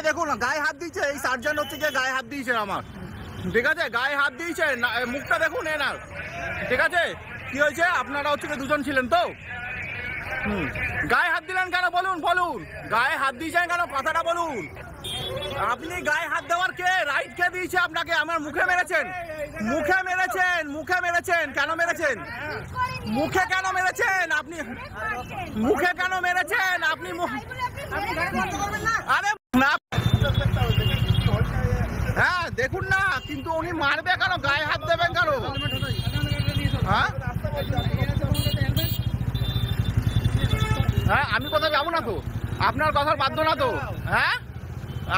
দেখুন গায়ে হাত দিয়েছে, এই সার্জেন্ট হচ্ছে গিয়ে গায়ে হাত দিয়েছে আমার, ঠিক আছে, গায়ে হাত দিয়েছে, মুখটা দেখুন এনার, ঠিক আছে। কি হয়েছে, আপনারা হচ্ছে গিয়ে দুজন ছিলেন তো, গায়ে হাত দিলেন কেন বলুন, বলুন গায়ে হাত দিয়েছেন কেন, কথাটা বলুন। আপনি গায়ে হাত দেওয়ার কে রাইট কে দিয়েছে আপনাকে? আমার মুখে মেরেছেন, মুখে মেরেছেন, মুখে মেরেছেন, কেন মেরেছেন, মুখে কেন মেরেছেন আপনি, মুখে কেন মেরেছেন আপনি? আরে না, হ্যাঁ দেখুন না, কিন্তু উনি মারবে কেন, গায়ে হাত দেবেন কেন? হ্যাঁ হ্যাঁ, আমি কোথাও যাবো না তো, আপনার কথার বাধ্য না তো। হ্যাঁ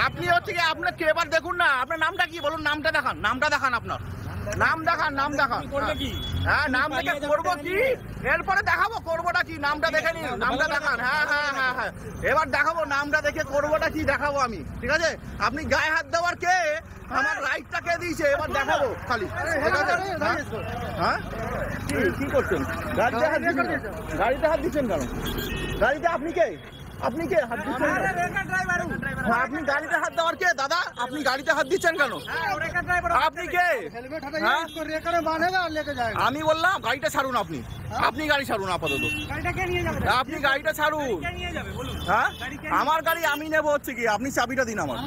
আপনি হচ্ছে কি, আপনার কে এবার দেখুন না, আপনার নামটা কি বলুন, নামটা দেখান, নামটা দেখান, আপনার নাম দেখান, নাম দেখান। হ্যাঁ নাম দেখে করবো কি, এরপরে দেখাবো করবোটা কি, নামটা দেখে নিন, নামটা দেখান। হ্যাঁ হ্যাঁ হ্যাঁ হ্যাঁ, এবার দেখাবো নামটা দেখে করবোটা কি দেখাবো আমি, ঠিক আছে। আপনি গায়ে হাত দেওয়ার কে, আমার রাইটটা কে দিয়েছে, এবার দেখাবো খালি, ঠিক আছে। হ্যাঁ কি করছেন, গাড়িতে হাত দিচ্ছেন, গাড়িতে হাত দিচ্ছেন কেন, গাড়িতে আপনি কে, আপনি কে হাত দিচ্ছেন, আপনি গাড়িতে হাত দেওয়ার কে দাদা, আপনি গাড়িতে হাত দিচ্ছেন কেন, আপনি কে? আমি বললাম গাড়িটা ছাড়ুন, আপনি আপনি গাড়ি ছাড়ুন আপাতত, আপনি গাড়িটা ছাড়ুন। হ্যাঁ আমার গাড়ি আমি নেবো হচ্ছে কি, আপনি চাবিটা দিন আমার,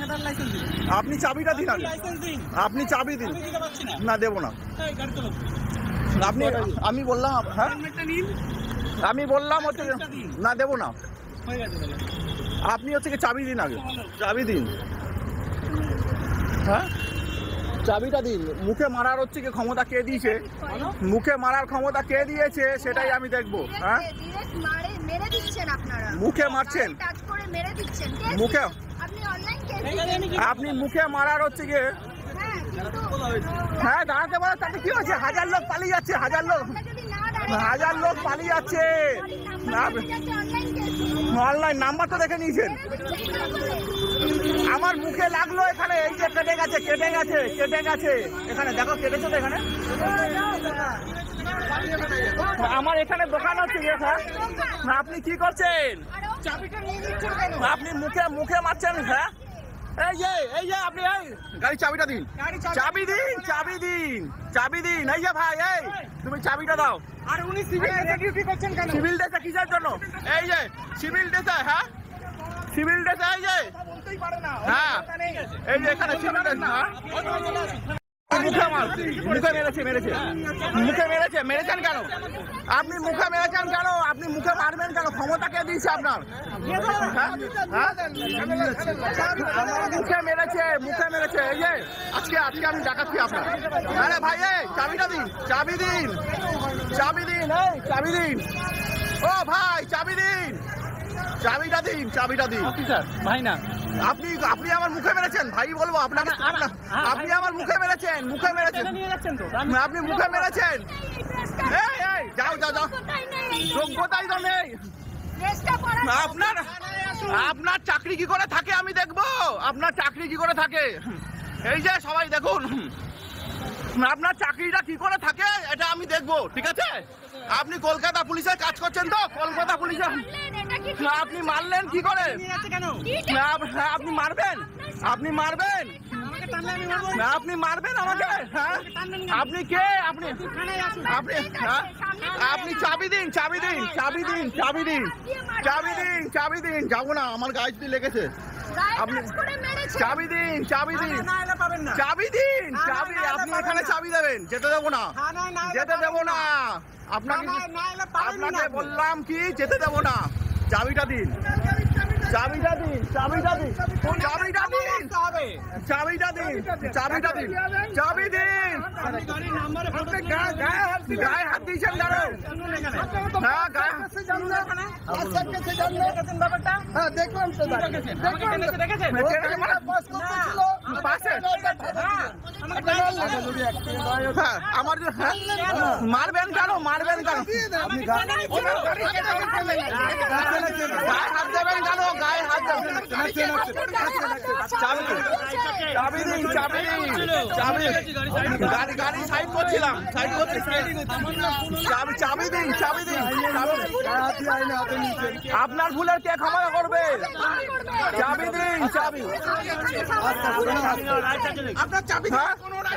আপনি চাবিটা দিন, আপনি চাবি দিন। না দেবো না আপনি, আমি বললাম, হ্যাঁ আমি বললাম হচ্ছে না দেবো না, আপনি হচ্ছে কি চাবি দিন, আগে চাবি দিন। হ্যাঁ চাবিটা দিন। মুখে মারার হচ্ছে কি ক্ষমতা কে দিয়েছে, মুখে মারার ক্ষমতা কে দিয়েছে সেটাই আমি দেখবো। হ্যাঁ মুখে মারছেন, মুখে আপনি মুখে মারার হচ্ছে গিয়ে, হ্যাঁ দাঁড়াতে পারে, তাতে কি হয়েছে, হাজার লোক পালিয়ে যাচ্ছে, হাজার লোক, হাজার লোক পালিয়ে যাচ্ছে। অনলাইন নাম্বার তো দেখে নিয়েছেন, আমার মুখে লাগলো এখানে, এই যে কেটে গেছে, কেটে গেছে, কেটে গেছে, এখানে দেখো কেটেছে তো এখানে, আমার এখানে দোকান হচ্ছে। হ্যাঁ আপনি কি করছেন, আপনি মুখে মুখে মারছেন। হ্যাঁ এই যে আপনি এই গাড়ির চাবিটা দিন, চাবি দিন, চাবি দিন, চাবি দিন। এই যে ভাই, এই তুমি চাবিটা দাও। আর উনি সিভিল ডিউটি করছেন কেন, সিভিল ড্রেসে কিসের জন্য, এই যে সিভিল ড্রেসে, হ্যাঁ সিভিল ড্রেসে, এই যে হ্যাঁ এই যে এখানে সিভিল ড্রেস, হ্যাঁ মুখে মার, মুখে মেরেছে, মেরেছে মুখে মেরেছে, মেরেছেন কেন আপনি, মুখে মেরেছেন কেন আপনি, মুখে মারবেন কেন, ক্ষমতা কে দিয়েছে আপনার? মুখে মেরেছে, মুখে মেরেছে, এই যে আজকে আজকে আমি দেখাচ্ছি আপনার। আরে ভাই এই চাবিটা দিন, চাবি দিন, চাবি দিন, এই চাবি দিন, ও ভাই চাবি দিন, চাবিটা দিন, চাবিটা দিন। ভাই না আপনি, আপনি আমার মুখে মেরেছেন, ভাই বলবো আপনাকে, আপনি আমার মুখে মেরেছেন, মুখে মেরেছেন, আপনি মুখে মেরেছেন। এই এই যাও যাও যাও, যোগ্যতাই তো নেই আপনার, আপনার চাকরি কি করে থাকে আমি দেখবো, আপনার চাকরি কি করে থাকে, এই যে সবাই দেখুন আপনার চাকরিটা কি করে থাকে এটা আমি দেখবো, ঠিক আছে। আপনি কলকাতা পুলিশের কাজ করছেন তো, কলকাতা পুলিশের, আপনি মারলেন কি করে, আপনি মারবেন, আপনি মারবেন, আপনি মারবেন আমাকে, হ্যাঁ আপনি কে, আপনি আপনি আপনি চাবি দিন, চাবি দিন, চাবি দিন, চাবি দিন, চাবি দিন, চাবি দিন, যাবো না, আমার গায়ে যদি লেগেছে, আপনি চাবি দিন, চাবি দিন, চাবি দিন, চাবি, আপনি এখানে চাবি দেবেন, যেতে দেবো না, যেতে দেবো না আপনাকে, আপনাকে বললাম কি যেতে দেবো না, চাবিটা দিন, চাবিটা দিন, চাবিটা দিন, চাবিটা দিন, চাবিটা দিন, চাবিটা দিন, চাবি দিন, গায়ে হাত দিয়েছেন কেন, হ্যাঁ গায়ে দেখলাম তো, পাশে হ্যাঁ আমার হ্যাঁ মারবেন কেন মারবেন কেন গায়ে হাত দেবেন কেন গায়ে হাত দেবেন চাবি দিন চাবি দিন চাবি গাড়ি গাড়ি সাইড করছিলাম সাইড করছি চাবি চাবি দিন চাবি দিন আপনার ভুলের কে ক্ষমা করবে চাবি দিন চাবি আপনার চাবি